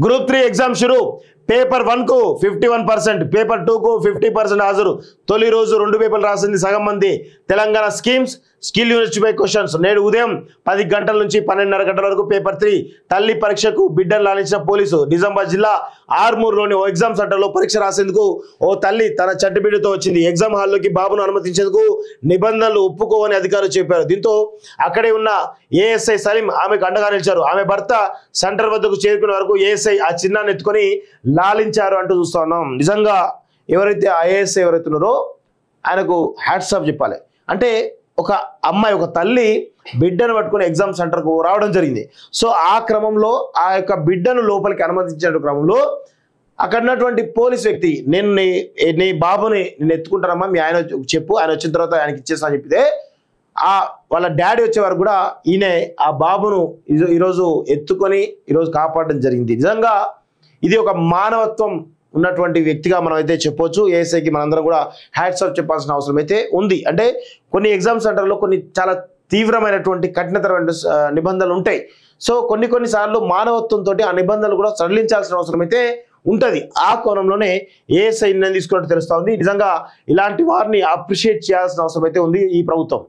Group 3 exam షురు paper 1 కు 51%, paper 2 కు 50% హాజరు. తొలి రోజు 2 పేపర్లు రాసింది సగం మంది. తెలంగాణ స్కీమ్స్ స్కిల్ యూనివర్సిటీపై క్వశ్చన్స్. నేడు ఉదయం 10 గంటల నుంచి 12:30 గంటల వరకు పేపర్ 3 తల్లి పరీక్షకు బిడ్డను లాలించిన పోలీసు. నిజామాబాద్ జిల్లా ఆర్మూర్లోని ఓ ఎగ్జామ్ సెంటర్లో పరీక్ష రాసేందుకు ఓ తల్లి తన చంటి బిడ్డతో వచ్చింది. ఎగ్జామ్ హాల్లోకి బాబును అనుమతించేందుకు నిబంధనలు ఒప్పుకోవని అధికారులు చెప్పారు. దీంతో అక్కడే ఉన్న ఏఎస్ఐ సలీం ఆమెకు అండగా నిలిచారు. ఆమె భర్త సెంటర్ వద్దకు చేరుకునే వరకు ఏఎస్ఐ ఆ చిన్నాన్ని ఎత్తుకొని లాలించారు అంటూ చూస్తా ఉన్నాం. నిజంగా ఎవరైతే ఐఏఎస్ ఎవరైతే ఉన్నారో ఆయనకు హ్యాట్స్ ఆఫ్ చెప్పాలి. అంటే ఒక అమ్మాయి, ఒక తల్లి బిడ్డను పట్టుకుని ఎగ్జామ్ సెంటర్కు రావడం జరిగింది. సో ఆ క్రమంలో ఆ యొక్క బిడ్డను లోపలికి అనుమతించే క్రమంలో అక్కడ ఉన్నటువంటి పోలీస్ వ్యక్తి, నేను నీ బాబుని నేను ఎత్తుకుంటానమ్మా, మీ ఆయన చెప్పు, ఆయన వచ్చిన తర్వాత ఆయనకి ఇచ్చేస్తా అని చెప్పితే వాళ్ళ డాడీ వచ్చే వరకు కూడా ఈయన ఆ బాబును ఈరోజు ఎత్తుకొని ఈరోజు కాపాడడం జరిగింది. నిజంగా ఇది ఒక మానవత్వం ఉన్నటువంటి వ్యక్తిగా మనం అయితే చెప్పొచ్చు. ఏఎస్ఐకి మనందరం కూడా హ్యాట్స్ ఆఫ్ చెప్పాల్సిన అవసరం అయితే ఉంది. అంటే కొన్ని ఎగ్జామ్ సెంటర్లో కొన్ని చాలా తీవ్రమైనటువంటి కఠినతరమైన నిబంధనలు ఉంటాయి. సో కొన్ని సార్లు మానవత్వంతో ఆ నిబంధనలు కూడా సడలించాల్సిన అవసరం అయితే ఉంటుంది. ఆ కోణంలోనే ఏఎస్ఐ నిర్ణయం తీసుకున్నట్టు తెలుస్తూ ఉంది. నిజంగా ఇలాంటి వారిని అప్రిషియేట్ చేయాల్సిన అవసరం అయితే ఉంది ఈ ప్రభుత్వం.